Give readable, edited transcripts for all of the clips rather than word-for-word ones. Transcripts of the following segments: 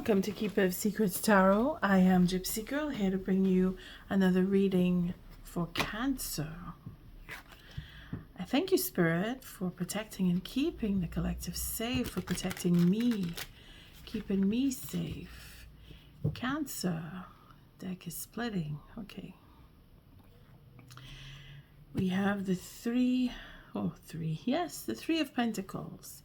Welcome to Keeper of Secrets Tarot. I am Gypsy Girl, here to bring you another reading for Cancer. I thank you, Spirit, for protecting and keeping the collective safe, for protecting me, keeping me safe. Cancer. Deck is splitting. Okay. We have the three of Pentacles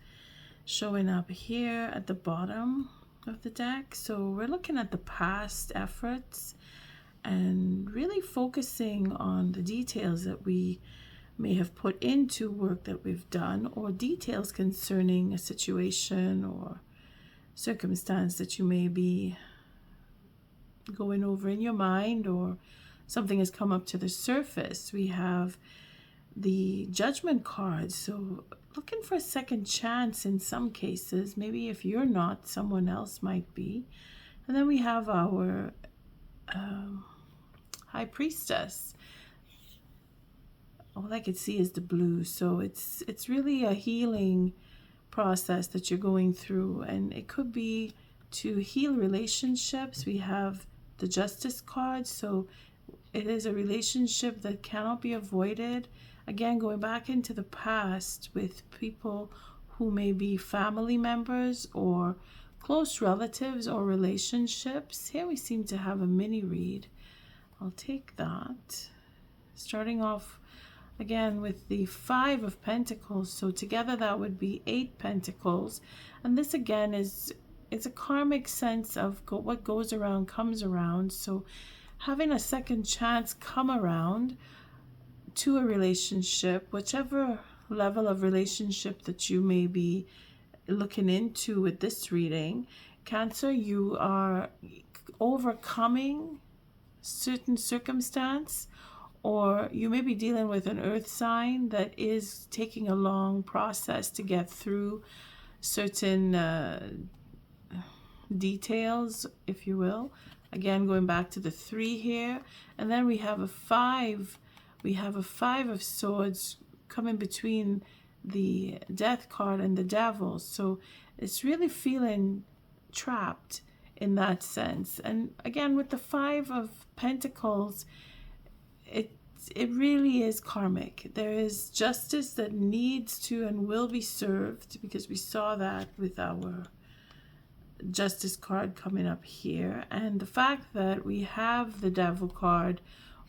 showing up here at the bottom of the deck. So we're looking at the past efforts and really focusing on the details that we may have put into work that we've done, or details concerning a situation or circumstance that you may be going over in your mind, or something has come up to the surface. We have the Judgment card, so looking for a second chance in some cases. Maybe if you're not, someone else might be. And then we have our High Priestess. All I could see is the blue, so it's really a healing process that you're going through, and it could be to heal relationships. We have the Justice card, so it is a relationship that cannot be avoided. Again, going back into the past with people who may be family members or close relatives or relationships. Here we seem to have a mini read. I'll take that. Starting off again with the Five of Pentacles. So together that would be 8 Pentacles. And this again is a karmic sense of what goes around comes around. So having a second chance come around to a relationship, whichever level of relationship that you may be looking into with this reading, Cancer, you are overcoming certain circumstance, or you may be dealing with an earth sign that is taking a long process to get through certain details, if you will. Again, going back to the 3 here, and then we have a 5. We have a 5 of Swords coming between the Death card and the Devil. So it's really feeling trapped in that sense. And again, with the 5 of Pentacles, it really is karmic. There is justice that needs to and will be served, because we saw that with our Justice card coming up here. And the fact that we have the Devil card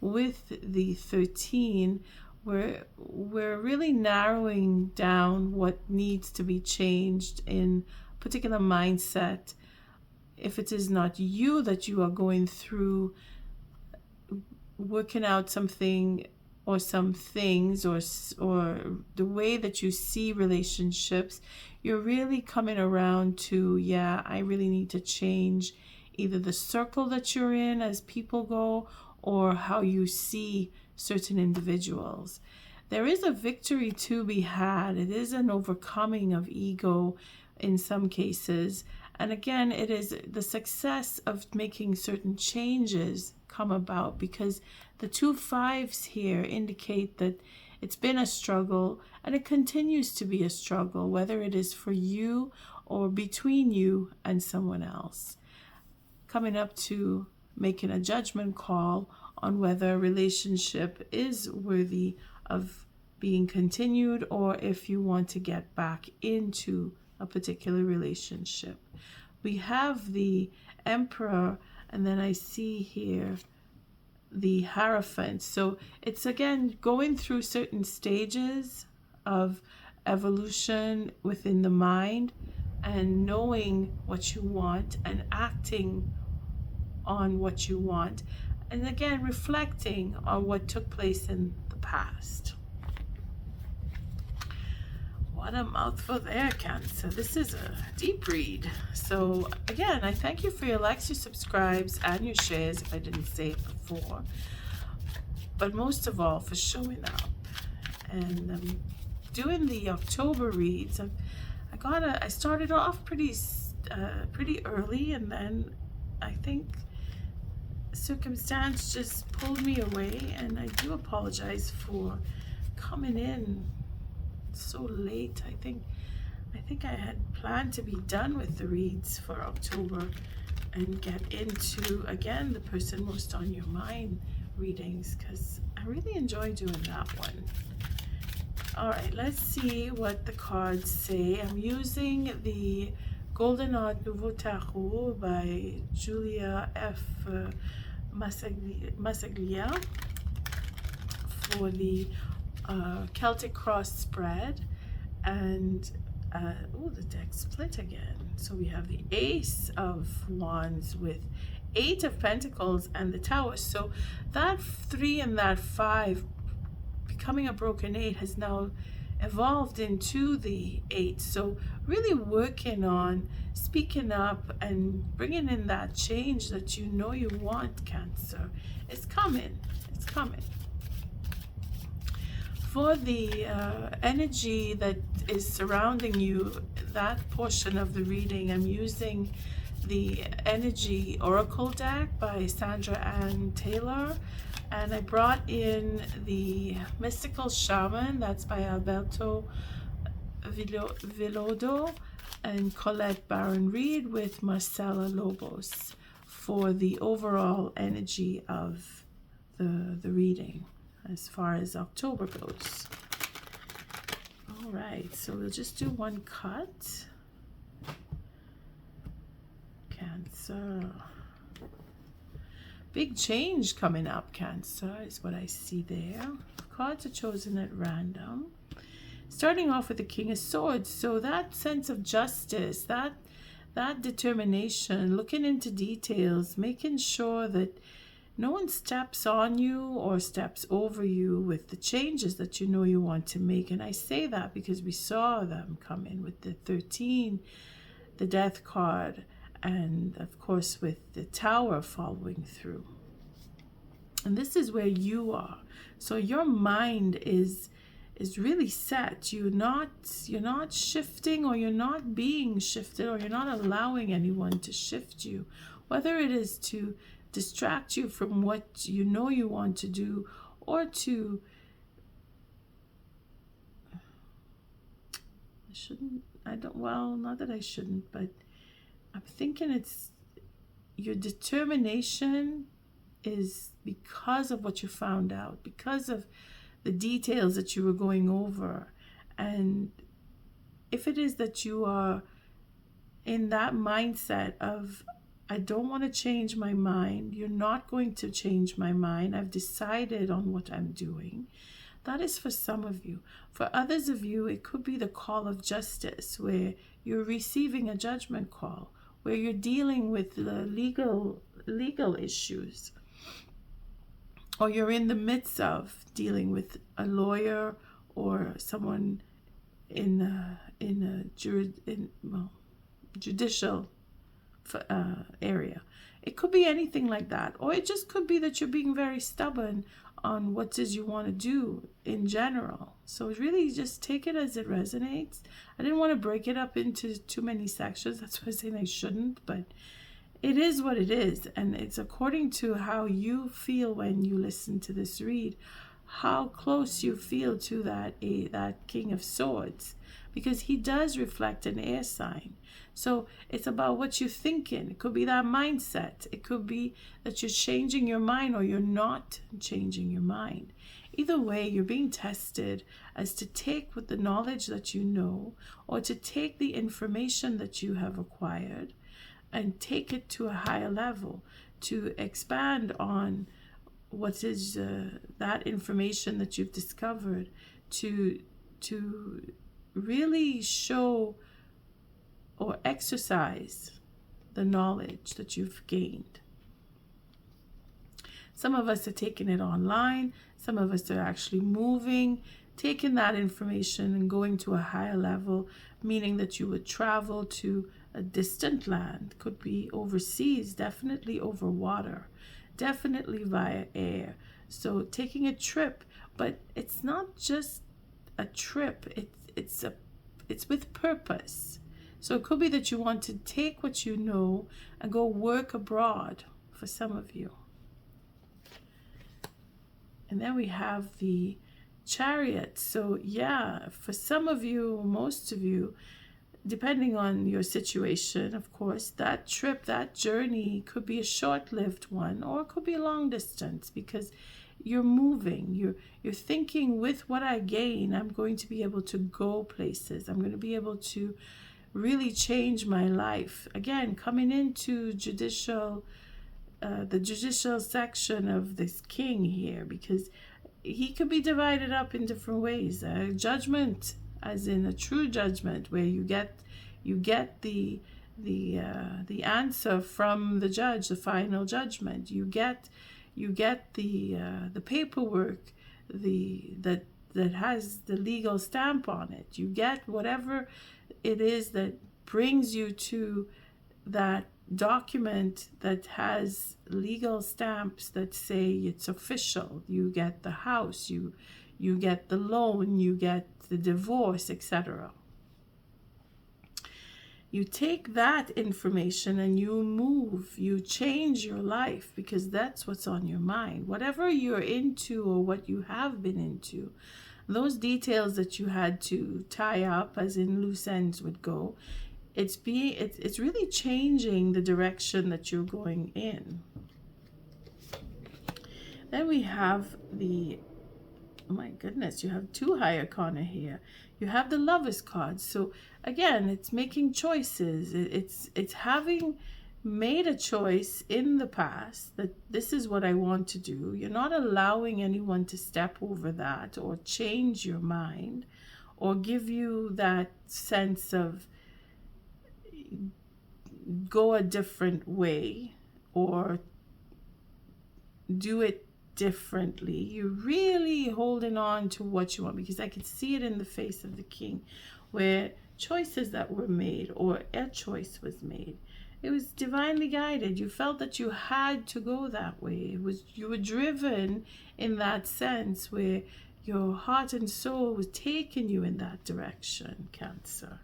with the 13, we're really narrowing down what needs to be changed in particular mindset. If it is not you that you are going through working out something or some things, or the way that you see relationships, you're really coming around to, yeah, I really need to change either the circle that you're in as people go, or how you see certain individuals. There is a victory to be had. It is an overcoming of ego in some cases. And again, it is the success of making certain changes come about, because the 2 5s here indicate that it's been a struggle, and it continues to be a struggle, whether it is for you or between you and someone else. Coming up to making a judgment call on whether a relationship is worthy of being continued, or if you want to get back into a particular relationship. We have the Emperor, and then I see here the Hierophant. So it's again going through certain stages of evolution within the mind, and knowing what you want and acting on what you want, and again reflecting on what took place in the past. What a mouthful there, Cancer. This is a deep read. So again, I thank you for your likes, your subscribes, and your shares, if I didn't say it before, but most of all for showing up and doing the October reads. I started off pretty early, and then I think circumstance just pulled me away, and I do apologize for coming in so late. I think I had planned to be done with the reads for October, and get into, again, the person most on your mind readings, because I really enjoy doing that one. All right, let's see what the cards say. I'm using the Golden Odd Nouveau Tarot by Giulia F. Massaglia for the Celtic Cross spread. And oh, the deck split again. So we have the Ace of Wands with 8 of Pentacles and the Tower. So that 3 and that 5 becoming a broken 8 has now evolved into the 8. So really working on speaking up and bringing in that change that you know you want, Cancer. It's coming. It's coming. For the energy that is surrounding you, that portion of the reading, I'm using the Energy Oracle deck by Sandra and Taylor. And I brought in the Mystical Shaman, that's by Alberto Villoldo and Colette Baron-Reid with Marcela Lobos for the overall energy of the reading as far as October goes. All right, so we'll just do one cut. Cancer. Big change coming up, Cancer, is what I see there. Cards are chosen at random. Starting off with the King of Swords, so that sense of justice, that determination, looking into details, making sure that no one steps on you or steps over you with the changes that you know you want to make. And I say that because we saw them come in with the 13, the Death card, and of course with the Tower following through. And this is where you are. So your mind is really set. You're not shifting, or you're not being shifted, or you're not allowing anyone to shift you, whether it is to distract you from what you know you want to do, or to not that I shouldn't, but I'm thinking it's your determination is because of what you found out, because of the details that you were going over. And if it is that you are in that mindset of, I don't want to change my mind, you're not going to change my mind, I've decided on what I'm doing, that is for some of you. For others of you, it could be the call of justice, where you're receiving a judgment call, where you're dealing with the legal issues, or you're in the midst of dealing with a lawyer or someone in judicial area. It could be anything like that, or it just could be that you're being very stubborn on what it is you want to do in general. So really just take it as it resonates. I didn't want to break it up into too many sections. That's why I'm saying I shouldn't, but it is what it is, and it's according to how you feel when you listen to this read, how close you feel to that King of Swords, because he does reflect an air sign. So it's about what you're thinking. It could be that mindset. It could be that you're changing your mind, or you're not changing your mind. Either way, you're being tested as to take with the knowledge that you know, or to take the information that you have acquired and take it to a higher level, to expand on what is that information that you've discovered, to really show or exercise the knowledge that you've gained. Some of us are taking it online. Some of us are actually moving, taking that information and going to a higher level, meaning that you would travel to a distant land, could be overseas, definitely over water, definitely via air. So taking a trip, but it's not just a trip, it's with purpose. So it could be that you want to take what you know and go work abroad for some of you. And then we have the Chariot. So yeah, for some of you, most of you, depending on your situation, of course, that trip, that journey could be a short-lived one, or it could be long distance, because you're moving, you're thinking, with what I gain, I'm going to be able to go places. I'm going to be able to really change my life. Again, coming into the judicial section of this king here, because he could be divided up in different ways. Judgment, as in a true judgment, where you get the answer from the judge, the final judgment. You get the paperwork, that has the legal stamp on it. You get whatever it is that brings you to that document that has legal stamps that say it's official. You get the house, you get the loan, you get the divorce, etc. You take that information and you move, you change your life, because that's what's on your mind. Whatever you're into or what you have been into, those details that you had to tie up, as in loose ends would go, it's really changing the direction that you're going in. Then we have oh my goodness, you have 2 high arcana here. You have the Lovers card. So again, it's making choices. It's having made a choice in the past that this is what I want to do. You're not allowing anyone to step over that or change your mind or give you that sense of go a different way or do it differently. You're really holding on to what you want, because I can see it in the face of the king, where choices that were made, or a choice was made, it was divinely guided. You felt that you had to go that way. You were driven in that sense, where your heart and soul was taking you in that direction, Cancer.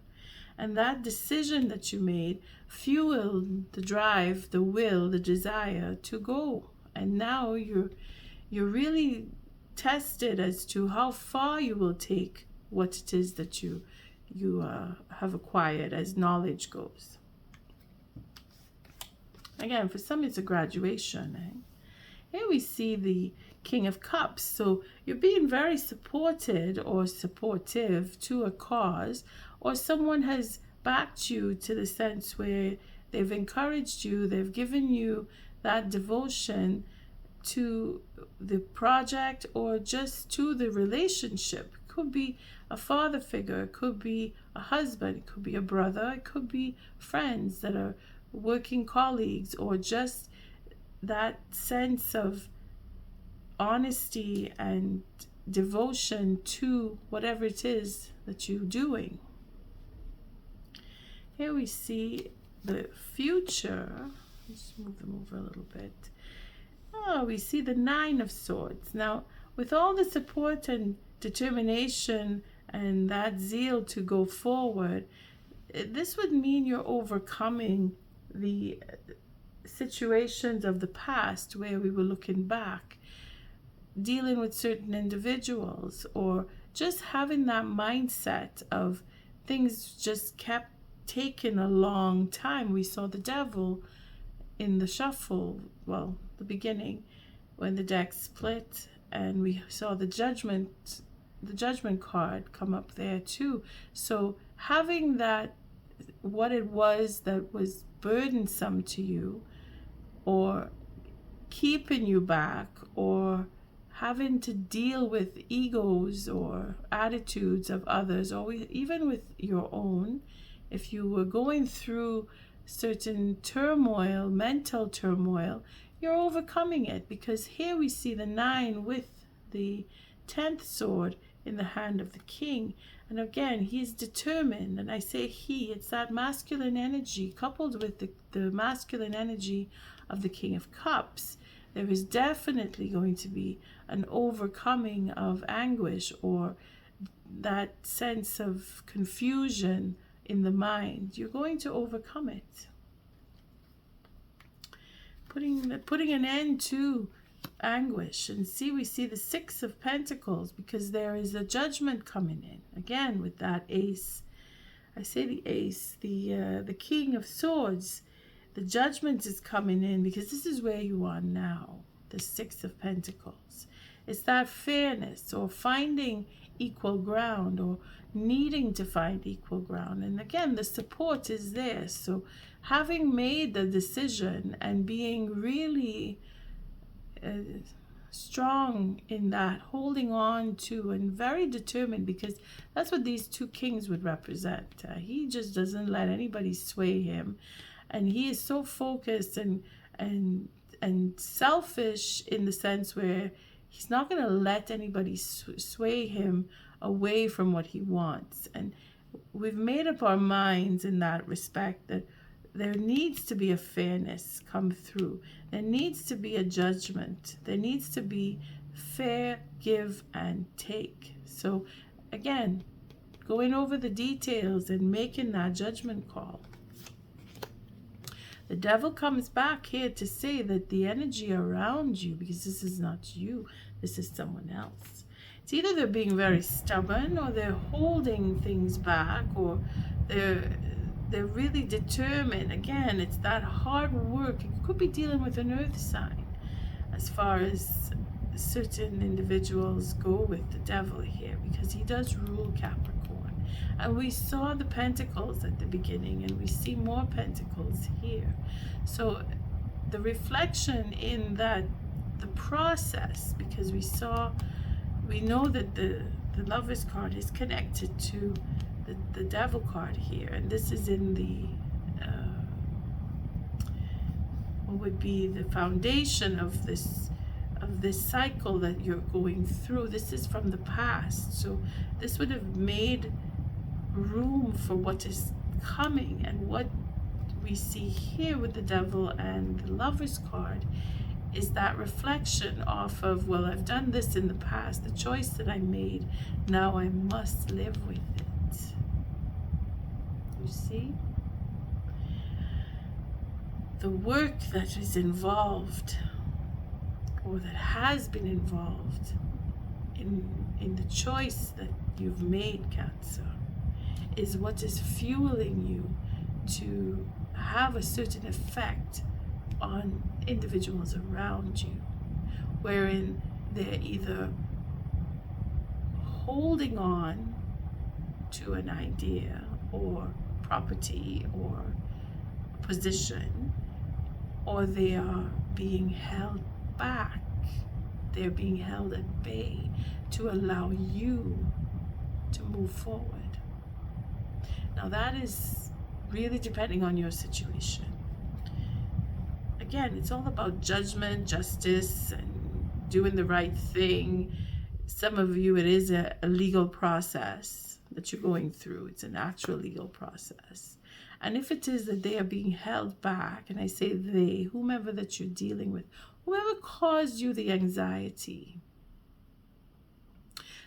And that decision that you made fueled the drive, the will, the desire to go. And now you're really tested as to how far you will take what it is that you have acquired as knowledge goes. Again, for some it's a graduation. Here we see the King of Cups. So you're being very supported or supportive to a cause, or someone has backed you to the sense where they've encouraged you, they've given you that devotion to the project or just to the relationship. It could be a father figure, it could be a husband, it could be a brother, it could be friends that are working colleagues, or just that sense of honesty and devotion to whatever it is that you're doing. Here we see the future. Let's move them over a little bit. We see the 9 of Swords. Now, with all the support and determination and that zeal to go forward, this would mean you're overcoming the situations of the past where we were looking back, dealing with certain individuals, or just having that mindset of things just kept taking a long time. We saw the Devil in the shuffle, well, the beginning, when the deck split, and we saw the judgment card come up there too. So having that, what it was that was burdensome to you, or keeping you back, or having to deal with egos or attitudes of others, or even with your own, if you were going through certain turmoil, mental turmoil, you're overcoming it, because here we see the 9 with the 10th sword in the hand of the king. And again, he's determined, and I say he, it's that masculine energy coupled with the masculine energy of the King of Cups. There is definitely going to be an overcoming of anguish, or that sense of confusion in the mind. You're going to overcome it. Putting an end to anguish. And we see the 6 of Pentacles, because there is a judgment coming in. Again, with that Ace I say the ace, the king of swords. The judgment is coming in because this is where you are now, the Six of Pentacles. It's that fairness or finding equal ground or needing to find equal ground. And again, the support is there. So having made the decision and being really strong in that, holding on to and very determined, because that's what these two kings would represent. He just doesn't let anybody sway him, and he is so focused and selfish in the sense where he's not going to let anybody sway him away from what he wants. And we've made up our minds in that respect that there needs to be a fairness come through. There needs to be a judgment. There needs to be fair give and take. So again, going over the details and making that judgment call. The devil comes back here to say that the energy around you, because this is not you, this is someone else. It's either they're being very stubborn, or they're holding things back, or they're really determined. Again, it's that hard work. You could be dealing with an earth sign as far as certain individuals go with the devil here, because he does rule Capricorn. And we saw the pentacles at the beginning, and we see more pentacles here. So the reflection in that, the process, because we know that the Lover's card is connected to the Devil card here, and this is in the what would be the foundation of this cycle that you're going through. This is from the past, so this would have made room for what is coming. And what we see here with the Devil and the Lover's card is that reflection off of, well, I've done this in the past, the choice that I made, now I must live with it. You see? The work that is involved, or that has been involved in the choice that you've made, Cancer, is what is fueling you to have a certain effect on individuals around you, wherein they're either holding on to an idea or property or position, or they are being held back. They're being held at bay to allow you to move forward. Now that is really depending on your situation. Again, it's all about judgment, justice, and doing the right thing. Some of you, it is a legal process that you're going through. It's an actual legal process. And if it is that they are being held back, and I say they, whomever that you're dealing with, whoever caused you the anxiety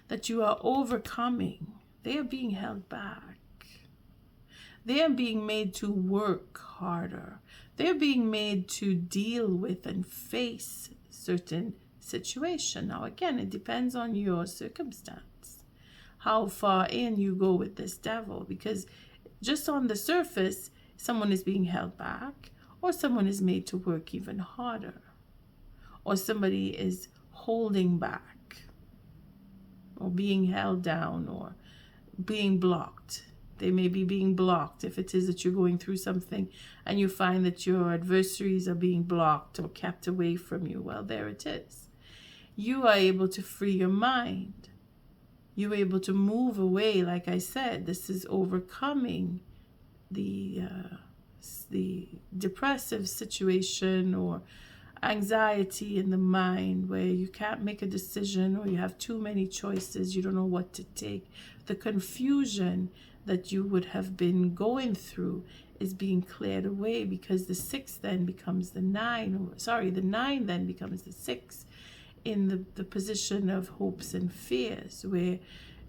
that you are overcoming, they are being held back. They are being made to work harder. They're being made to deal with and face certain situation. Now, again, it depends on your circumstance, how far in you go with this devil, because just on the surface, someone is being held back, or someone is made to work even harder, or somebody is holding back, or being held down, or being blocked. They may be being blocked if it is that you're going through something and you find that your adversaries are being blocked or kept away from you. Well, there it is. You are able to free your mind. You're able to move away. Like I said, this is overcoming the depressive situation or anxiety in the mind where you can't make a decision, or you have too many choices, you don't know what to take. The confusion that you would have been going through is being cleared away, because the 6 then becomes the 9, the 9 then becomes the 6 in the position of hopes and fears, where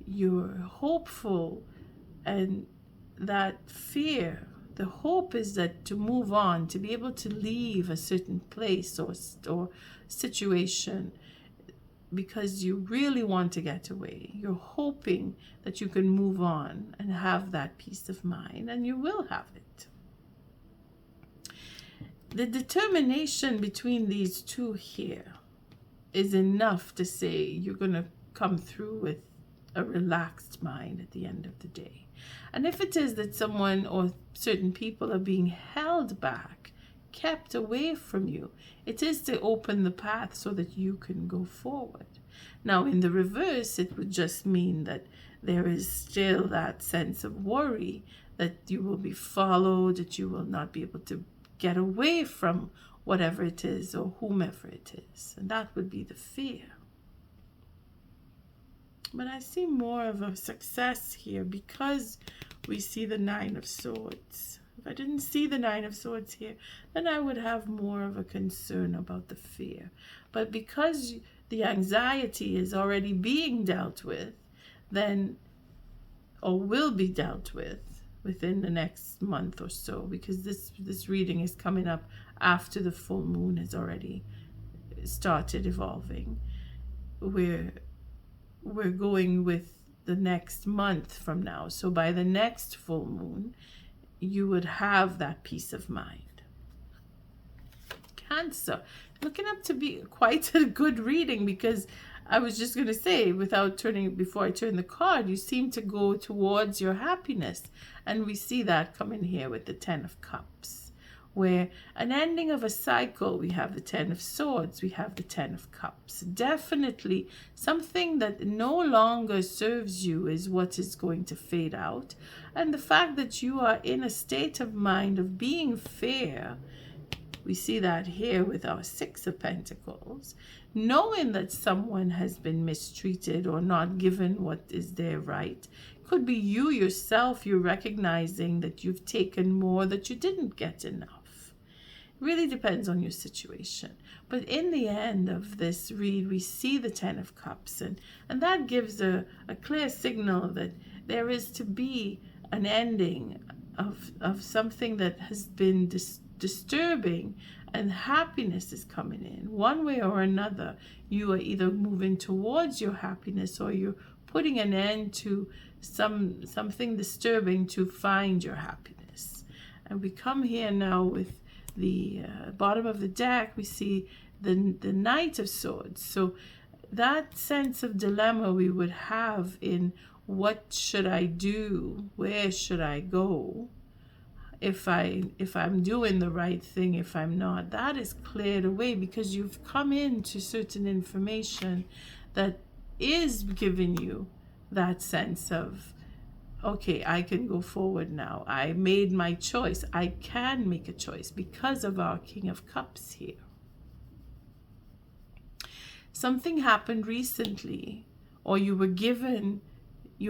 you're hopeful, and that fear, the hope is that to move on, to be able to leave a certain place or situation, because you really want to get away. You're hoping that you can move on and have that peace of mind, and you will have it. The determination between these two here is enough to say you're going to come through with a relaxed mind at the end of the day. And if it is that someone or certain people are being held back, kept away from you, it is to open the path so that you can go forward. Now, in the reverse, it would just mean that there is still that sense of worry that you will be followed, that you will not be able to get away from whatever it is or whomever it is. And that would be the fear. But I see more of a success here because we see the Nine of Swords. If I didn't see the Nine of Swords here, then I would have more of a concern about the fear. But because the anxiety is already being dealt with, then, or will be dealt with within the next month or so, because this reading is coming up after the full moon has already started evolving. We're going with the next month from now. So by the next full moon, you would have that peace of mind. Cancer, looking up to be quite a good reading, because I was just going to say, before I turn the card, you seem to go towards your happiness. And we see that coming here with the Ten of Cups, where an ending of a cycle, we have the Ten of Swords, we have the Ten of Cups. Definitely something that no longer serves you is what is going to fade out. And the fact that you are in a state of mind of being fair, we see that here with our Six of Pentacles, knowing that someone has been mistreated or not given what is their right. Could be you yourself, you're recognizing that you've taken more, that you didn't get enough. It really depends on your situation. But in the end of this read, we see the Ten of Cups, and that gives a clear signal that there is to be an ending of something that has been disturbing, and happiness is coming in. One way or another, you are either moving towards your happiness or you're putting an end to something disturbing to find your happiness. And we come here now with the bottom of the deck, we see the Knight of Swords. So that sense of dilemma we would have in what should I do, where should I go, if I'm doing the right thing, if I'm not, that is cleared away, because you've come into certain information that is giving you that sense of, okay, I can go forward now. I made my choice. I can make a choice because of our King of Cups here. Something happened recently, or you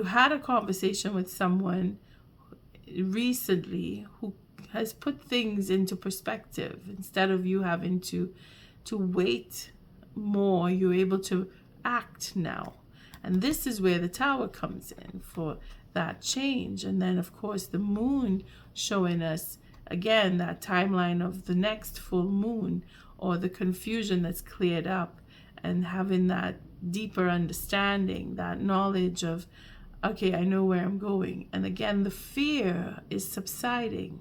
had a conversation with someone recently who has put things into perspective. Instead of you having to wait more, you're able to act now. And this is where the Tower comes in for that change. And then, of course, the moon showing us, again, that timeline of the next full moon, or the confusion that's cleared up, and having that deeper understanding, that knowledge of, okay, I know where I'm going. And again, the fear is subsiding.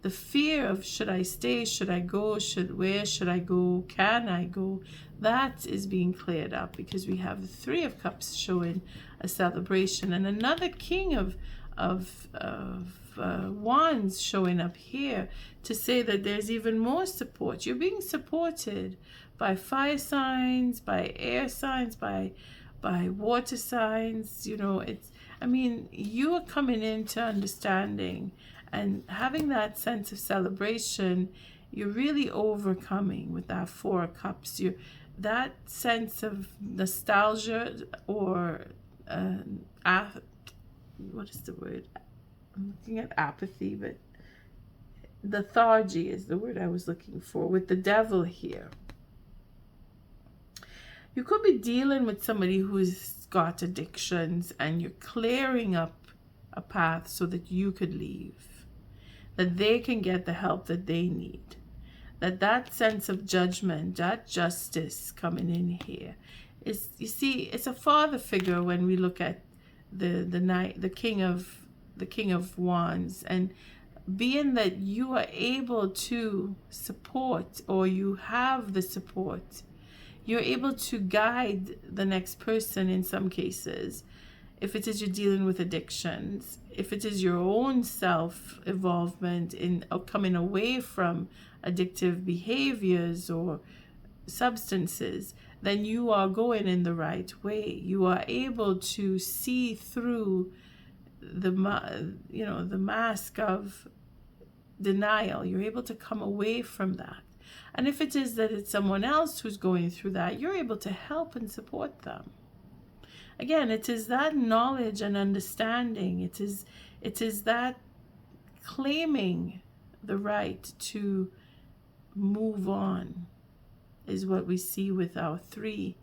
The fear of, should I stay, should I go, where should I go, can I go? That is being cleared up, because we have the Three of Cups showing a celebration, and another King of Wands showing up here to say that there's even more support. You're being supported by fire signs, by air signs, by water signs. You know, you are coming into understanding and having that sense of celebration. You're really overcoming with that Four of Cups. That sense of nostalgia, or what is the word? I'm looking at apathy, but lethargy is the word I was looking for, with the Devil here. You could be dealing with somebody who's got addictions, and you're clearing up a path so that you could leave, that they can get the help that they need. That sense of judgment, that justice coming in here, is, you see, it's a father figure when we look at the king of wands, and being that you are able to support, or you have the support, you're able to guide the next person in some cases. If it is you're dealing with addictions, if it is your own self-evolvement in coming away from addictive behaviors or substances, then you are going in the right way. You are able to see through the mask of denial. You're able to come away from that. And if it is that it's someone else who's going through that, you're able to help and support them. Again, it is that knowledge and understanding. It is that claiming the right to move on is what we see with our three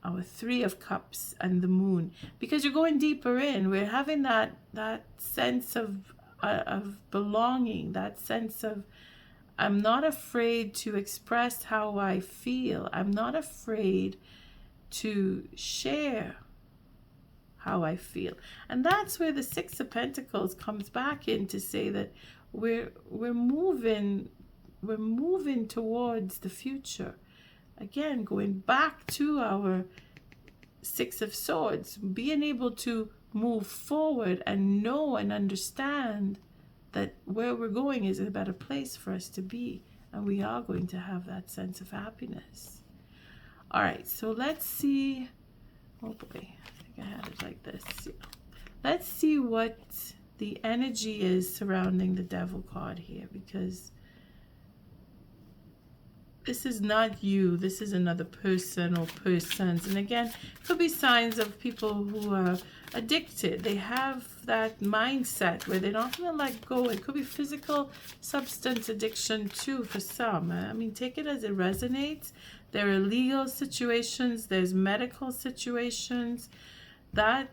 of cups and the moon, because you're going deeper in. We're having that sense of belonging, that sense of, I'm not afraid to express how I feel. I'm not afraid to share how I feel. And that's where the Six of Pentacles comes back in, to say that we're moving towards the future. Again, going back to our Six of Swords, being able to move forward and know and understand that where we're going is a better place for us to be, and we are going to have that sense of happiness. All right, so let's see. Oh boy, I think I had it like this. Yeah. Let's see what the energy is surrounding the Devil card here, because this is not you. This is another person or persons. And again, it could be signs of people who are addicted. They have that mindset where they're not going to let go. It could be physical substance addiction too for some. I mean, take it as it resonates. There are legal situations. There's medical situations. The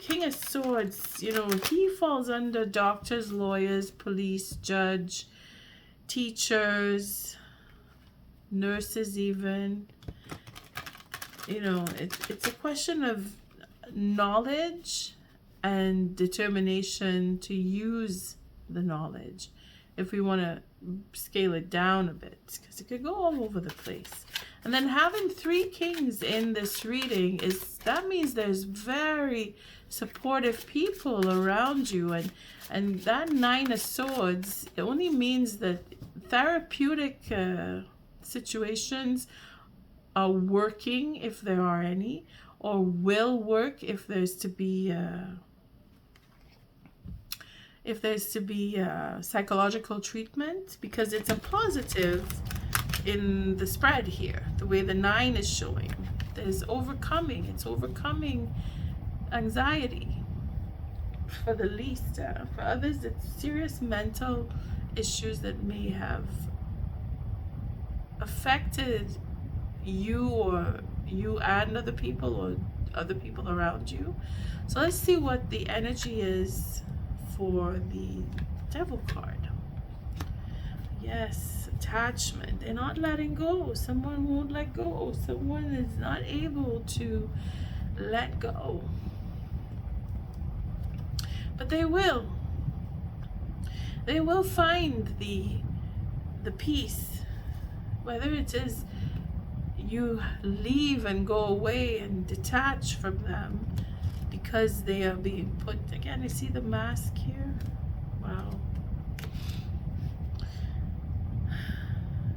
King of Swords, he falls under doctors, lawyers, police, judge, teachers, nurses even. It's a question of knowledge and determination to use the knowledge, if we want to scale it down a bit, because it could go all over the place. And then having three kings in this reading that means there's very supportive people around you, and that Nine of Swords, it only means that therapeutic situations are working, if there are any, or will work if there's to be psychological treatment, because it's a positive in the spread here, the way the 9 is showing. There's overcoming. It's overcoming anxiety for the least. For others, it's serious mental issues that may have affected you, or you and other people, or other people around you. So let's see what the energy is for the Devil card. Yes, attachment. They're not letting go. Someone won't let go. Someone is not able to let go. But they will. They will find the peace. Whether it is you leave and go away and detach from them because they are being put, again, you see the mask here? Wow.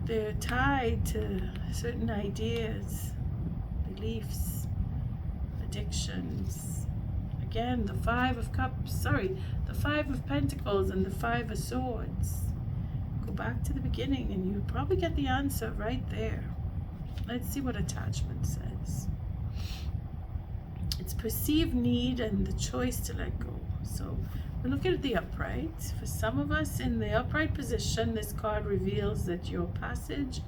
They're tied to certain ideas, beliefs, addictions. Again, the Five of Pentacles and the Five of Swords. Go back to the beginning and you probably get the answer right there. Let's see what attachment says. It's perceived need and the choice to let go. So we're looking at the upright. For some of us in the upright position, this card reveals that your passage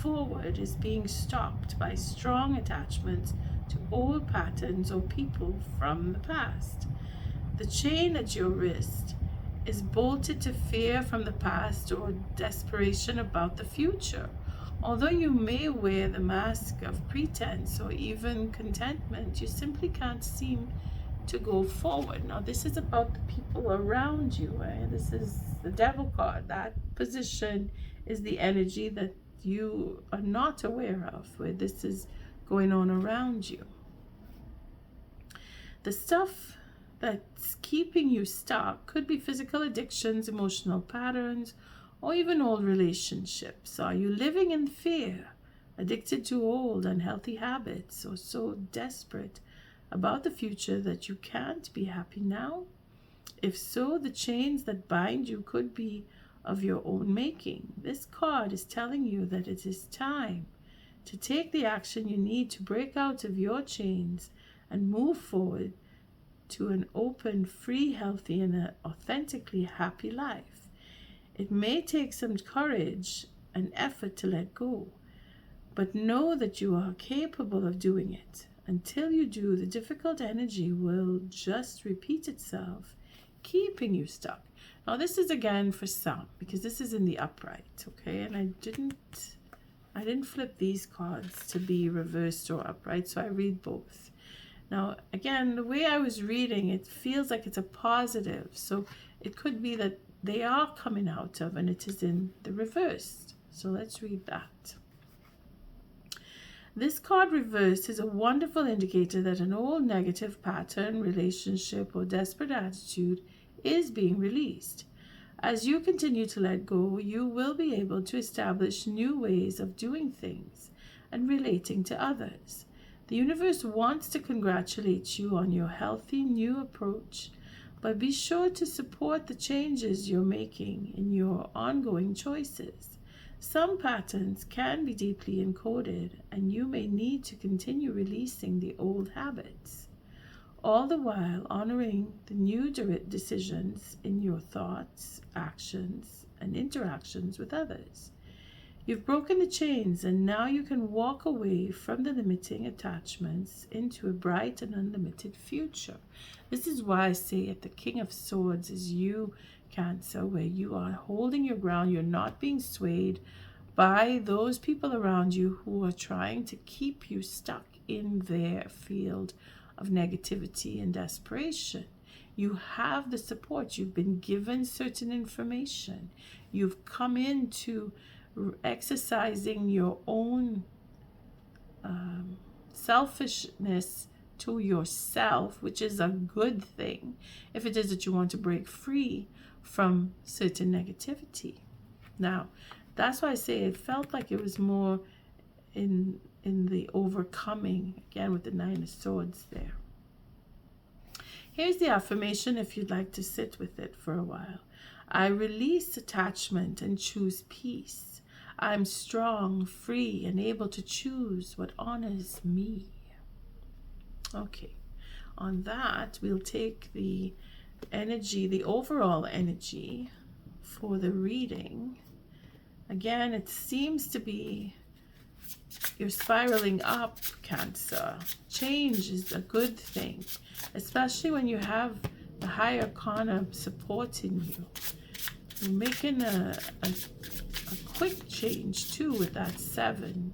forward is being stopped by strong attachments to old patterns or people from the past. The chain at your wrist is bolted to fear from the past or desperation about the future. Although you may wear the mask of pretense or even contentment, you simply can't seem to go forward. Now, this is about the people around you, right? This is the devil card. That position is the energy that you are not aware of, where this is going on around you. The stuff that's keeping you stuck could be physical addictions, emotional patterns, or even old relationships. Are you living in fear, addicted to old, unhealthy habits, or so desperate about the future that you can't be happy now? If so, the chains that bind you could be of your own making. This card is telling you that it is time to take the action you need to break out of your chains and move forward to an open, free, healthy, and authentically happy life. It may take some courage and effort to let go, but know that you are capable of doing it. Until you do, the difficult energy will just repeat itself, keeping you stuck. Now, this is again for some, because this is in the upright, okay? And I didn't flip these cards to be reversed or upright, so I read both. Now, again, the way I was reading, it feels like it's a positive, so it could be that they are coming out of, and it is in the reverse. So let's read that. This card reversed is a wonderful indicator that an old negative pattern, relationship, or desperate attitude is being released. As you continue to let go, you will be able to establish new ways of doing things and relating to others. The universe wants to congratulate you on your healthy new approach, but be sure to support the changes you're making in your ongoing choices. Some patterns can be deeply encoded, and you may need to continue releasing the old habits, all the while honoring the new decisions in your thoughts, actions, and interactions with others. You've broken the chains, and now you can walk away from the limiting attachments into a bright and unlimited future. This is why I say at the King of Swords is you, Cancer, where you are holding your ground. You're not being swayed by those people around you who are trying to keep you stuck in their field of negativity and desperation. You have the support. You've been given certain information. You've come into exercising your own selfishness to yourself, which is a good thing if it is that you want to break free from certain negativity. Now, that's why I say it felt like it was more in the overcoming, again with the Nine of Swords there. Here's the affirmation if you'd like to sit with it for a while. I release attachment and choose peace. I'm strong, free, and able to choose what honors me. Okay, on that, we'll take the energy, the overall energy for the reading. Again, it seems to be you're spiraling up, Cancer. Change is a good thing, especially when you have the higher arcana supporting you. You're making a quick change too with that 7.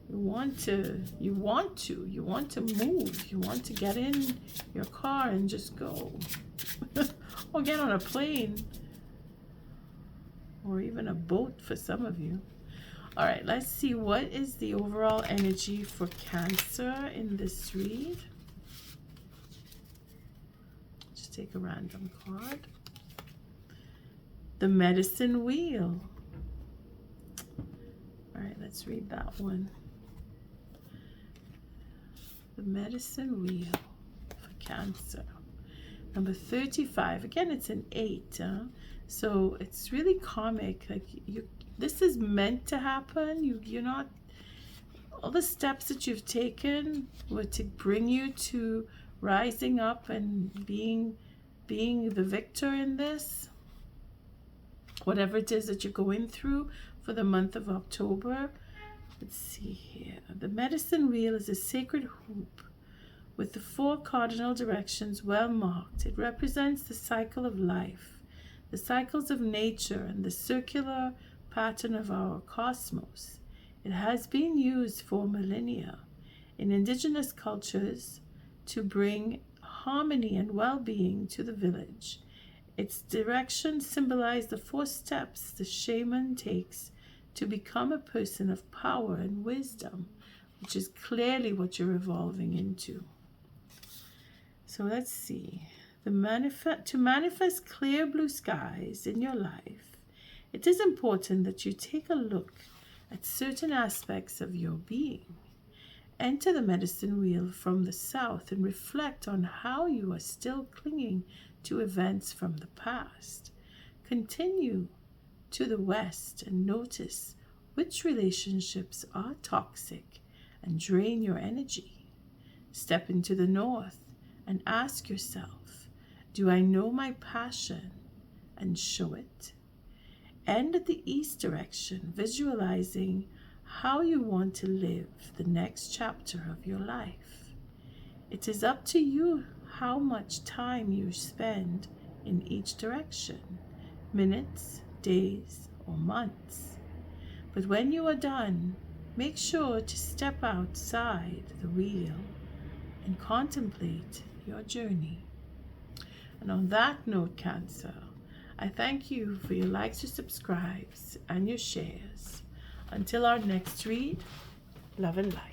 You want to move. You want to get in your car and just go. Or get on a plane. Or even a boat for some of you. All right, let's see what is the overall energy for Cancer in this read. Just take a random card. The Medicine Wheel. All right, let's read that one. The Medicine Wheel for Cancer. Number 35. Again, it's an 8. So it's really karmic. Like this is meant to happen. You're not. All the steps that you've taken were to bring you to rising up and being the victor in this. Whatever it is that you're going through for the month of October. Let's see here. The Medicine Wheel is a sacred hoop with the 4 cardinal directions well marked. It represents the cycle of life, the cycles of nature, and the circular pattern of our cosmos. It has been used for millennia in indigenous cultures to bring harmony and well-being to the village. Its direction symbolized the 4 steps the shaman takes to become a person of power and wisdom, which is clearly what you're evolving into. So let's see. To manifest clear blue skies in your life, it is important that you take a look at certain aspects of your being. Enter the medicine wheel from the south and reflect on how you are still clinging to events from the past. Continue to the west and notice which relationships are toxic and drain your energy. Step into the north and ask yourself, do I know my passion and show it? End at the east direction, visualizing how you want to live the next chapter of your life. It is up to you how much time you spend in each direction, minutes, days, or months. But when you are done, make sure to step outside the wheel and contemplate your journey. And on that note, Cancer, I thank you for your likes, your subscribes, and your shares. Until our next read, love and light.